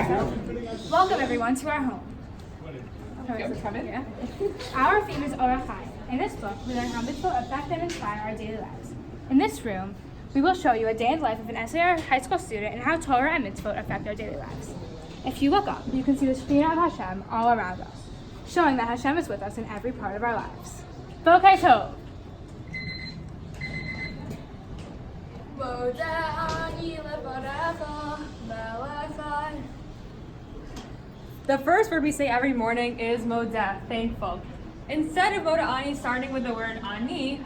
Perfect. Welcome everyone to our home. Yeah. Our theme is Orach. In this book, we learn how mitzvot affect and inspire our daily lives. In this room, we will show you a day in the life of an SAR high school student and how Torah and mitzvot affect our daily lives. If you look up, you can see the Shekhinah of Hashem all around us, showing that Hashem is with us in every part of our lives. Bokeh Tov. The first word we say every morning is modeh, thankful. Instead of modeh starting with the word ani,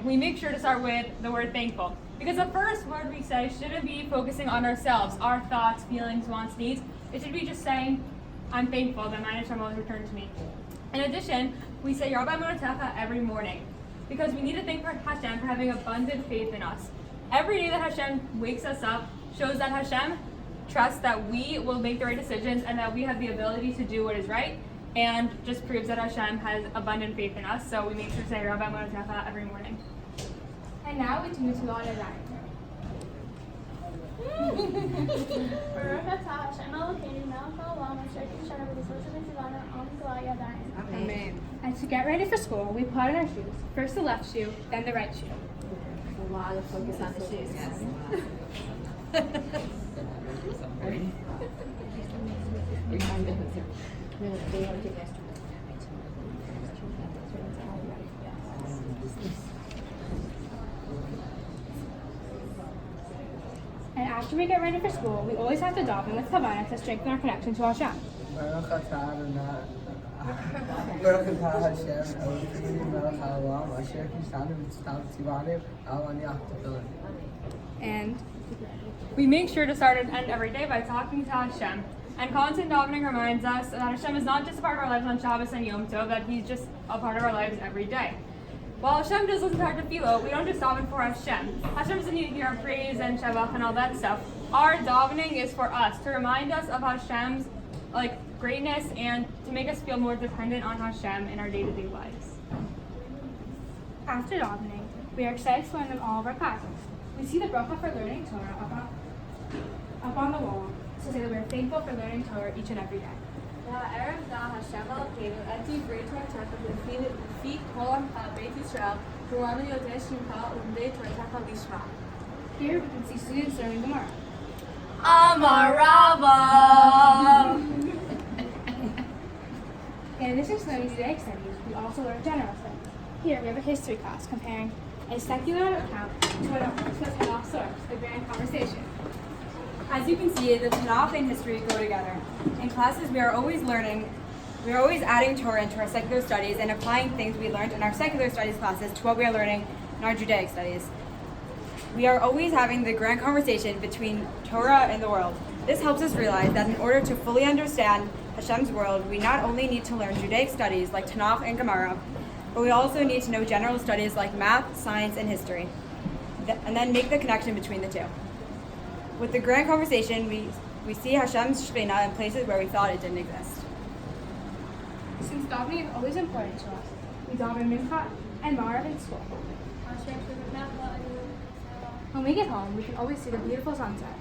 we make sure to start with the word thankful. Because the first word we say shouldn't be focusing on ourselves, our thoughts, feelings, wants, needs. It should be just saying, I'm thankful that my Hashem will return to me. In addition, we say Rabbi Monotecha every morning because we need to thank Hashem for having abundant faith in us. Every day that Hashem wakes us up shows that Hashem trusts that we will make the right decisions and that we have the ability to do what is right, and just proves that Hashem has abundant faith in us. So we make sure to say Rabbi Monotecha every morning. And now we turn to Lord Adai. Amen. And to get ready for school, we put on our shoes. First the left shoe, then the right shoe. A lot of focus on the shoes. Yes. And after we get ready for school, we always have to daven with kavanah to strengthen our connection to Hashem. And we make sure to start and end every day by talking to Hashem. And constant davening reminds us that Hashem is not just a part of our lives on Shabbos and Yom Tov, that He's just a part of our lives every day. While Hashem does listen to our tefillah, we don't just daven for Hashem. Hashem doesn't need to hear our praise and shabach and all that stuff. Our davening is for us, to remind us of Hashem's greatness and to make us feel more dependent on Hashem in our day-to-day lives. After davening, we are excited to learn in all of our classes. We see the bracha for learning Torah up on the wall to say that we are thankful for learning Torah each and every day. Here we can see students learning Gemara. In addition to learning Judaic studies, we also learn general studies. Here we have a history class comparing a secular account to a Tanakh source, the Grand Conversation. As you can see, the Tanakh and history go together. In classes, we are always adding Torah into our secular studies and applying things we learned in our secular studies classes to what we are learning in our Judaic studies. We are always having the grand conversation between Torah and the world. This helps us realize that in order to fully understand Hashem's world, we not only need to learn Judaic studies like Tanakh and Gemara, but we also need to know general studies like math, science, and history, and then make the connection between the two. With the grand conversation, we see Hashem's Shekhinah in places where we thought it didn't exist. Since davening is always important to us, we daven Mincha and Marav in school. When we get home, we can always see the beautiful sunset.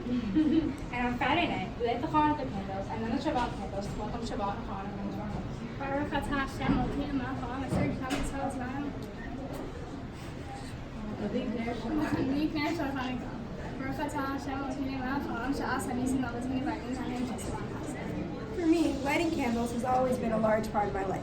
And on Friday night, we light the Hanukkah candles and then the Shabbat candles to welcome Shabbat and Hanukkah into our For me, lighting candles has always been a large part of my life.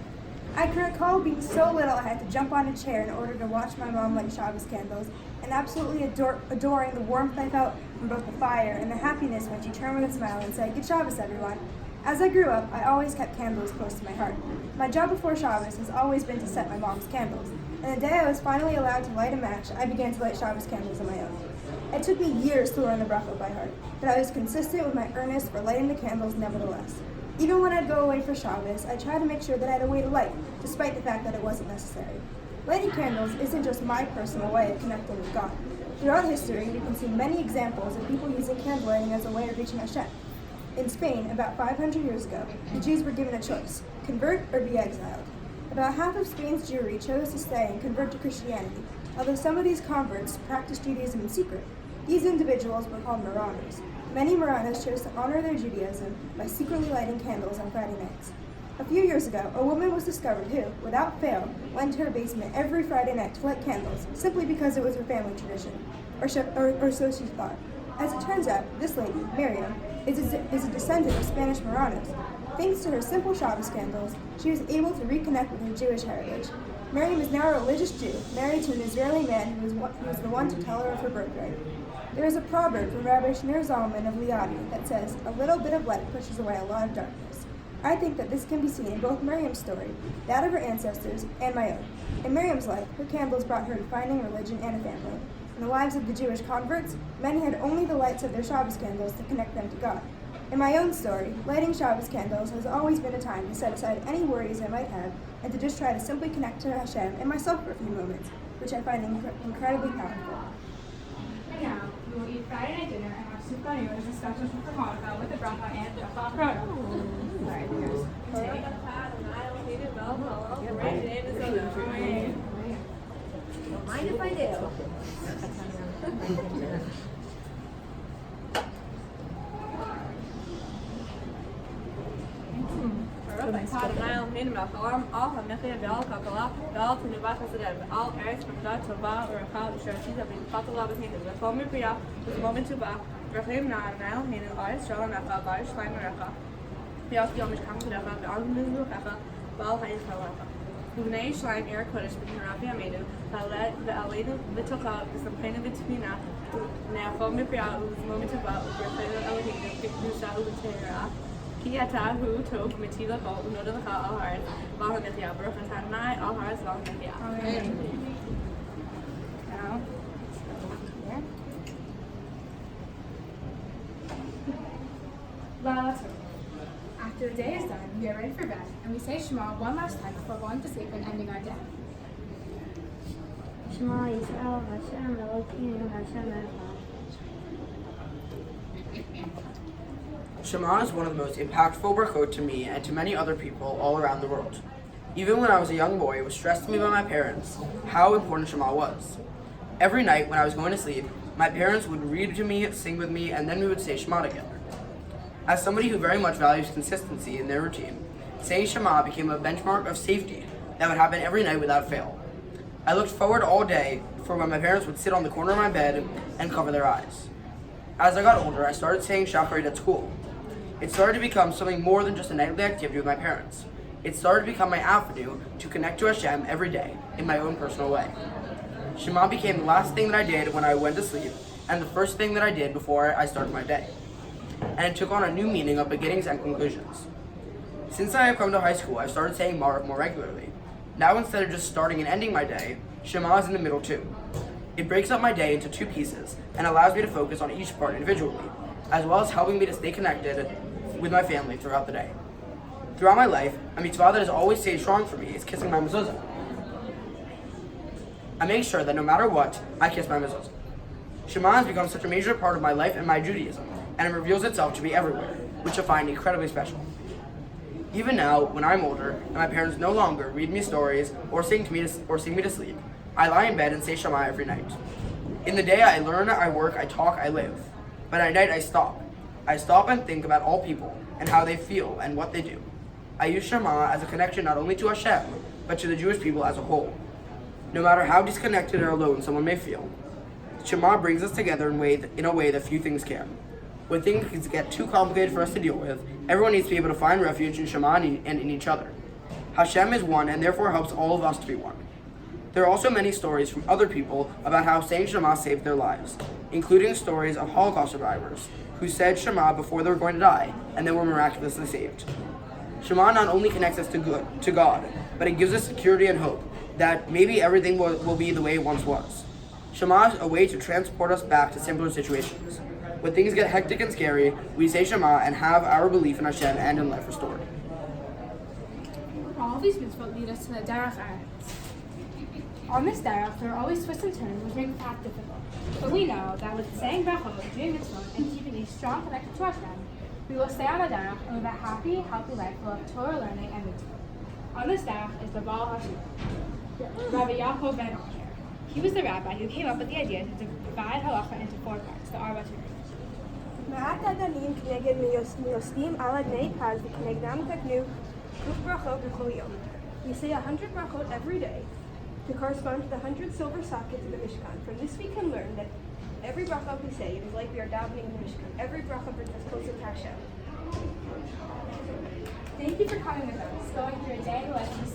I can recall being so little I had to jump on a chair in order to watch my mom light Shabbos candles, and absolutely adoring the warmth I felt from both the fire and the happiness when she turned with a smile and said, "Good Shabbos, everyone." As I grew up, I always kept candles close to my heart. My job before Shabbos has always been to set my mom's candles, and the day I was finally allowed to light a match, I began to light Shabbos candles on my own. It took me years to learn the bracha by heart, but I was consistent with my earnest for lighting the candles nevertheless. Even when I'd go away for Shabbos, I tried to make sure that I had a way to light, despite the fact that it wasn't necessary. Lighting candles isn't just my personal way of connecting with God. Throughout history, we can see many examples of people using candle lighting as a way of reaching Hashem. In Spain, about 500 years ago, the Jews were given a choice, convert or be exiled. About half of Spain's Jewry chose to stay and convert to Christianity, although some of these converts practiced Judaism in secret. These individuals were called marauders. Many Marranos chose to honor their Judaism by secretly lighting candles on Friday nights. A few years ago, a woman was discovered who, without fail, went to her basement every Friday night to light candles simply because it was her family tradition, or so she thought. As it turns out, this lady, Miriam, is a descendant of Spanish Marranos. Thanks to her simple Shabbos candles, she was able to reconnect with her Jewish heritage. Miriam is now a religious Jew, married to an Israeli man who was the one to tell her of her birthright. There is a proverb from Rabbi Shneur Zalman of Liadi that says, "A little bit of light pushes away a lot of darkness." I think that this can be seen in both Miriam's story, that of her ancestors, and my own. In Miriam's life, her candles brought her to finding religion and a family. In the lives of the Jewish converts, many had only the lights of their Shabbos candles to connect them to God. In my own story, lighting Shabbos candles has always been a time to set aside any worries I might have and to just try to simply connect to Hashem and myself for a few moments, which I find incredibly powerful. And now, we will eat Friday night dinner and have soup garnier as a special for Hanukkah with the bracha and bracha achrona. Alright, here's take. Don't mind if I do. ובני שליים עיר הקודש בתמרה בימינו, ועלינו בתוכה ושמחנו בתמינה, ונאכול מפרייה ולזמור מטובה, וברכנו אלוהינו בקדושה ובטהרה. כי אתה הוא טוב ומטיב לכל ונודע לך על הארץ ועל המחיה. ברוך אתה אדוני על הארץ ועל המחיה. Amen. Now, here. Last week. After the day is done, we are ready for bed, and we say Shema one last time before going to sleep and ending our day. Shema Yisrael Hashem Elokeinu Hashem Echad. Shema is one of the most impactful brachot to me and to many other people all around the world. Even when I was a young boy, it was stressed to me by my parents how important Shema was. Every night when I was going to sleep, my parents would read to me, sing with me, and then we would say Shema together. As somebody who very much values consistency in their routine, saying Shema became a benchmark of safety that would happen every night without fail. I looked forward all day for when my parents would sit on the corner of my bed and cover their eyes. As I got older, I started saying Shacharit at school. It started to become something more than just a nightly activity with my parents. It started to become my avenue to connect to Hashem every day in my own personal way. Shema became the last thing that I did when I went to sleep and the first thing that I did before I started my day. And it took on a new meaning of beginnings and conclusions. Since I have come to high school, I've started saying Mark more regularly. Now instead of just starting and ending my day, Shema is in the middle too. It breaks up my day into two pieces and allows me to focus on each part individually, as well as helping me to stay connected with my family throughout the day. Throughout my life, a mitzvah that has always stayed strong for me is kissing my mezuzah. I make sure that no matter what, I kiss my mezuzah. Shema has become such a major part of my life and my Judaism, and it reveals itself to be everywhere, which I find incredibly special. Even now, when I'm older, and my parents no longer read me stories or sing me to sleep, I lie in bed and say Shema every night. In the day, I learn, I work, I talk, I live. But at night, I stop. I stop and think about all people, and how they feel, and what they do. I use Shema as a connection not only to Hashem, but to the Jewish people as a whole. No matter how disconnected or alone someone may feel, Shema brings us together in a way that few things can. When things get too complicated for us to deal with, everyone needs to be able to find refuge in Shema and in each other. Hashem is one and therefore helps all of us to be one. There are also many stories from other people about how saying Shema saved their lives, including stories of Holocaust survivors who said Shema before they were going to die and then were miraculously saved. Shema not only connects us to God, but it gives us security and hope that maybe everything will be the way it once was. Shema is a way to transport us back to simpler situations. When things get hectic and scary, we say Shema and have our belief in Hashem and in life restored. All of these mitzvot lead us to the Derech Eretz. On this Derech, there are always twists and turns which make the path difficult. But we know that with saying brachot, doing mitzvot, and keeping a strong connection to Hashem, we will stay on the Derech and live a happy, healthy life full of Torah learning and mitzvot. On this Derech is the Baal HaShem, Rabbi Yaakov ben Asher. He was the rabbi who came up with the idea to divide halacha into 4 parts, the Arba Torah. מעט אדנים כנגד מיוסטים על אדני פז וכנגדם תקנו כוף ברכות בכל יום. We say 100 brachot every day to correspond to the 100 silver sockets of the Mishkan. From this we can learn that every bracha we say, it is like we are davening in the Mishkan. Every bracha brings us closer to Hashem. Thank you for coming with us, going through a day of lessons